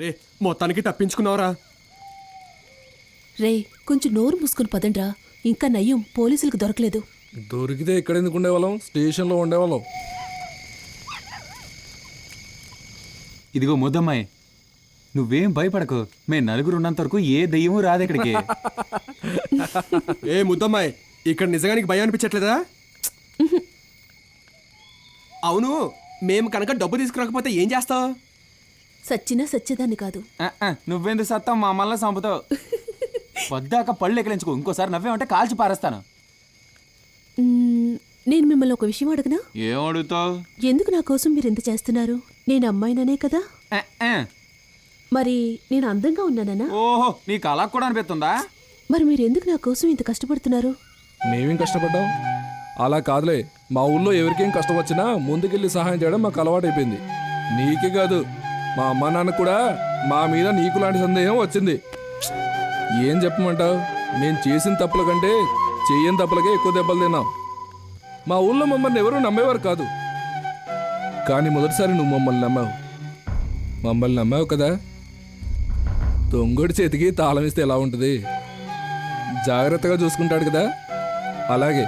రే మొత్తానికి తప్పించుకున్నావురా. రే కొంచెం నోరు మూసుకుని పదండ్రా. ఇంకా నయ్యం పోలీసులకు దొరకలేదు. దొరికితే ఇక్కడ ఎందుకు ఉండేవాళ్ళం, స్టేషన్లో ఉండేవాళ్ళం. ఇదిగో ముద్దమ్మాయి, నువ్వేం భయపడకు. మేము నలుగురు ఉన్నంత వరకు ఏ దెయ్యమూ రాదు ఇక్కడికి. ఏ ముద్దమ్మాయి, ఇక్కడ నిజంగానికి భయం అనిపించట్లేదా? అవును, మేము కనుక డబ్బు తీసుకురాకపోతే ఏం చేస్తావు? సచ్చినా సచ్చేదాన్ని కాదు. నువ్వెందుకు సత్తావు, మా అమ్మల్ని చంపుతావు. పొద్దాక పళ్ళు ఎక్కలించుకో, ఇంకోసారి నవ్వేమంటే కాల్చి పారేస్తాను. నేను మిమ్మల్ని ఒక విషయం అడగనా? ఏం అడుగుతావు? ఎందుకు నా కోసం మీరు ఎంత చేస్తున్నారు? నేను అమ్మాయిననే కదా. మరి నేను అందంగా ఉన్నానా? ఓహో, నీకు అలా కూడా అనిపిస్తుందా? మరి మీరు ఎందుకు నా కోసం ఇంత కష్టపడుతున్నారు? మేమేం కష్టపడ్డాం? అలా కాదులే, మా ఊళ్ళో ఎవరికేం కష్టం వచ్చినా ముందుకెళ్ళి సహాయం చేయడం మాకు అలవాటైపోయింది. నీకే కాదు, మా అమ్మ నాన్న కూడా మా మీద నీకు లాంటి సందేహం వచ్చింది. ఏం చెప్పమంటావు? నేను చేసిన తప్పుల కంటే చెయ్యని తప్పులకే ఎక్కువ దెబ్బలు తిన్నాం. మా ఊళ్ళో మమ్మల్ని ఎవరూ నమ్మేవారు కాదు, కానీ మొదటిసారి నువ్వు మమ్మల్ని నమ్మావు కదా. దొంగడి చేతికి తాళం ఇస్తే ఎలా ఉంటుంది? జాగ్రత్తగా చూసుకుంటాడు కదా, అలాగే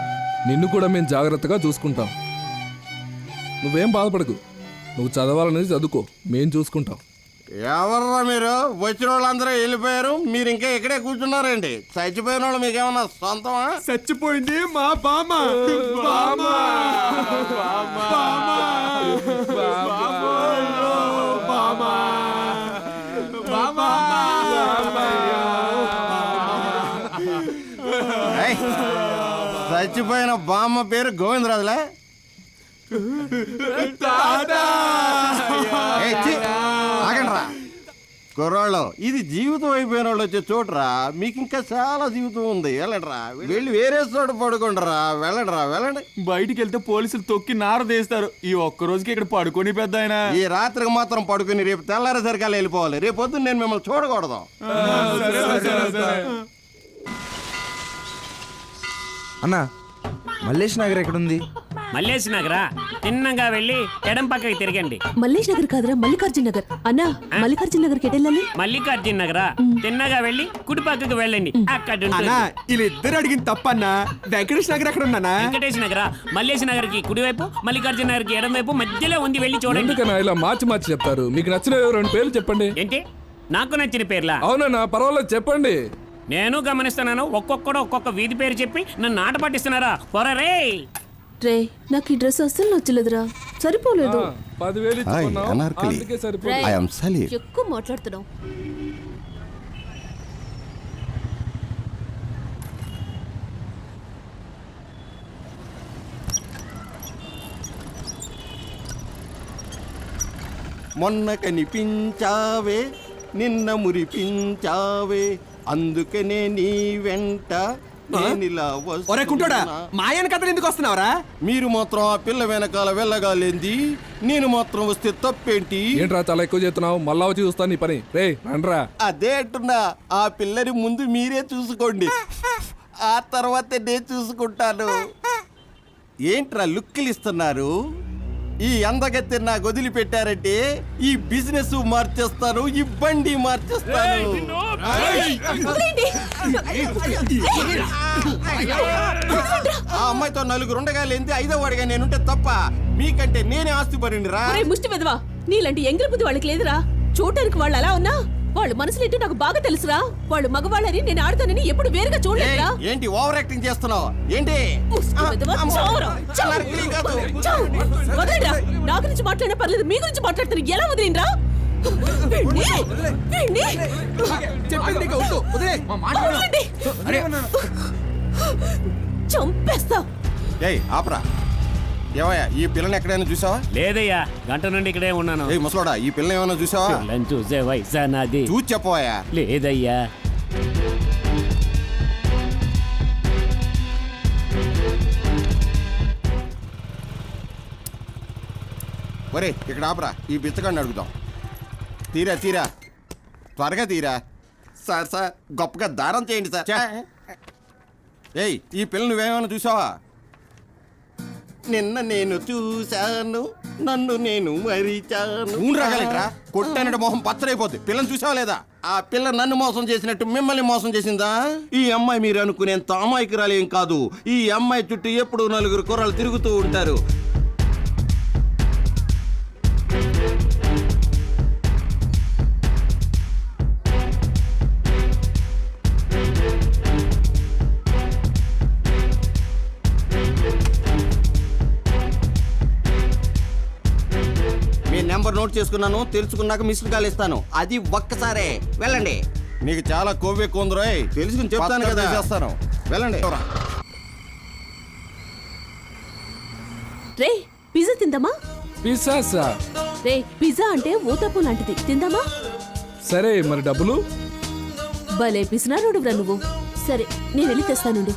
నిన్ను కూడా మేము జాగ్రత్తగా చూసుకుంటాం. నువ్వేం బాధపడకు, నువ్వు చదవాలనేది చదువుకో, మేము చూసుకుంటాం. ఎవర్రా మీరు? వచ్చిన వాళ్ళందరూ వెళ్ళిపోయారు, మీరు ఇంకా ఇక్కడే కూర్చున్నారండి. చచ్చిపోయిన వాళ్ళు మీకేమన్నా సొంతమా? చచ్చిపోయింది మా బామ్మ. చచ్చిపోయిన బామ్మ పేరు గోవిందరాజులే. ఆగండ్రా కుర్రాళ్ళు, ఇది జీవితం అయిపోయిన వాళ్ళు వచ్చే చోటరా. మీకు ఇంకా చాలా జీవితం ఉంది, వెళ్ళండిరా. వెళ్ళి వేరే చోట పడుకోండిరా. వెళ్ళండి. బయటికి వెళ్తే పోలీసులు తొక్కి నారదేస్తారు. ఈ ఒక్క రోజుకి ఇక్కడ పడుకొని పెద్ద ఆయన. ఈ రాత్రికి మాత్రం పడుకుని రేపు తెల్లారేసరికి వెళ్ళిపోవాలి. రేపు పొద్దున్న నేను మిమ్మల్ని చూడకూడదు. అన్నా, మల్లేష్ నగర్ ఎక్కడుంది? మల్లేష్ నగరా? తిన్నగా వెళ్ళి ఎడం పక్కకి తిరగండి. మల్లేష్ నగర్ కాదురా, మల్లికార్జున నగర్. అన్నా, మల్లికార్జున నగర్కి ఎటెళ్ళాలి? మల్లికార్జున నగరా? తిన్నగా వెళ్ళి కుడి పక్కకి వెళ్ళండి, అక్కడ వీళ్ళిద్దరు అడిగింది తప్పన్నా. వెంకటేష్ నగర్ ఎక్కడ ఉన్నానా? వెంకటేష్ నగరా? మల్లేష్ నగర్ కి కుడివైపు, మల్లికార్జున నగర్ కి ఎడం వైపు మధ్యలో ఉంది, వెళ్ళి చూడండి. ఎందుకన్నా ఇలా మార్చి చెప్తారు? మీకు నచ్చిన 2 పేర్లు చెప్పండి. ఏంటి నాకు నచ్చిన పేర్లా? అవునన్నా, పర్వాలేదు చెప్పండి. నేను గమనిస్తున్నాను, ఒక్కొక్కడు ఒక్కొక్క వీధి పేరు చెప్పి నన్ను ఆట పట్టిస్తున్నారా? పొరరే రే, నాకు ఈ డ్రెస్ అస్సలు నచ్చలేదురా, సరిపోలేదు. 10,000 అందుకే సరిపోతుంది. I am Salim. ఎక్కువ మాట్లాడుతున్నావు. మొన్న కనిపించావే, నిన్న మురిపించావే, అందుకనే నీ వెంట ఒరే కుంటోడా, మాయన కథలు ఎందుకు వస్తున్నావురా? మీరు మాత్రం ఆ పిల్ల వెనకాల వెళ్ళగాలేంది, నేను మాత్రం వస్తే తప్పేంటి? ఏంట్రా చాలా ఎక్కువ చేస్తున్నావు? మళ్ళా వచ్చి చూస్తాను నీ పని. రే రండ్రా. అదే అంటున్నా, ఆ పిల్లని ముందు మీరే చూసుకోండి, ఆ తర్వాత నేను చూసుకుంటాను. ఏంట్రా లుక్కులు ఇస్తున్నారు? ఈ అందగత్తె నాకు వదిలిపెట్టారంటే ఈ బిజినెస్ మార్చేస్తాను, ఈ బండి మార్చేస్తాను. ఆ అమ్మాయితో 4 ఉండగా లేంది 5వ వాడిగా నేనుంటే తప్ప మీకంటే నేనే ఆస్తి పడింది రా. ముష్టి పెదవా, నీలాంటి ఎంగిలి బుద్ధి వాళ్ళకి లేదురా. చూడటానికి వాళ్ళు అలా ఉన్నా వాళ్ళు మనసులో ఏంటో నాకు బాగా తెలుసురా. వాళ్ళు మగవాళ్ళని నేను ఆడతానని ఎప్పుడు వేరుగా చూడలేదురా. ఏంటి ఓవర్ యాక్టింగ్ చేస్తున్నావు? ఏంటి నా గురించి మాట్లాడినా పర్లేదు, మీ గురించి మాట్లాడుతాను. ఎలా వదిలేనరా? చంపేస్తా. ఏయ్ ఆపరా. ఏమయ్యా, ఈ పిల్లని ఎక్కడైనా చూసావా? లేదయ్యా, గంట నుండి ఇక్కడే ఉన్నాను. ఏయ్ ముసలోడా, ఈ పిల్లని ఏమైనా చూసావా? చూసే వయసా నాది? చూసి చెప్పవయ్యా. లేదయ్యా. ఒరే ఇక్కడ ఆపరా, ఈ బిచ్చగాడిని అడుగుదాం. తీరా త్వరగా తీరా. సార్ గొప్పగా దారం చేయండి సార్. ఏయ్, ఈ పిల్ల నువ్వేమైనా చూసావా? నిన్న నేను చూశాను, నన్ను నేను మరిచాను రాగలరా కొట్టానంటే మొహం పచ్చడైపోద్ది పిల్లని చూసావా లేదా ఆ పిల్ల నన్ను మోసం చేసినట్టు మిమ్మల్ని మోసం చేసిందా ఈ అమ్మాయి మీరు అనుకునేంత అమాయకురాలు ఏం కాదు ఈ అమ్మాయి చుట్టూ ఎప్పుడు 4 కుర్రలు తిరుగుతూ ఉంటారు. నెంబర్ నోట్ చేసుకున్నాను తెలుసుకున్నాక మిస్డ్ కాల్ ఇస్తాను అది ఒక్కసారే వెళ్ళండి. నీకు చాలా కొవ్వే కొందరోయ్ తెలుసుకుని చెప్తాను కదా చేస్తాను వెళ్ళండి. రే పిజ్జా తిందామా? పిసాసా? రే పిజ్జా అంటే ఊతప్పు లాంటిది తిందామా? సరే మరి డబ్బులు? భలే పిసినారోడురా నువ్వు. సరే నేను వెళ్ళి తెస్తానుండు.